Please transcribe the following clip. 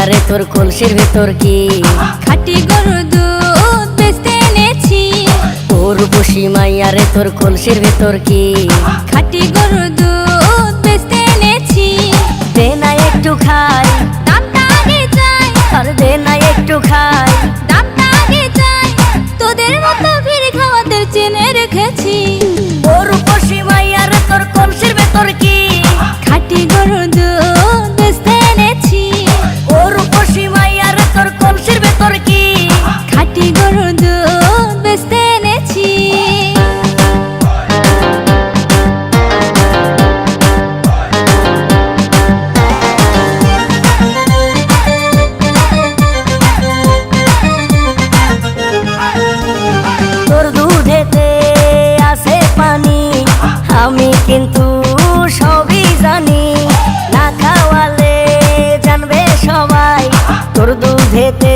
রে তোর কলসির ভেতর কি খাঁটি গরুর দুধ বেচতে এনেছি। ও রূপসী মাইয়া রে তোর কলসির ভেতর কি খাঁটি গরুর দুধ বেচতে এনেছি। দে না একটু খাই, দামটা আগে চাই, আর দে না একটু খাই। দামটা আগে চাই, তোদের মতো ভিড় খাওয়াদের চেনে রেখেছি। ও রূপসী মাইয়া রে তোর কলসির ভেতর কি খাঁটি গরুর দুধ বেচতে এনেছি। ও রূপসী মাইয়া রে তোর কলসির ভেতর কি খাঁটি গরুর দুধ বেচতে এনেছি। তোর দুধেতে আছে পানি, আমি কিন্তু সবই জানি। না খাওয়ালে জানবে সবাই তোর দুধেতে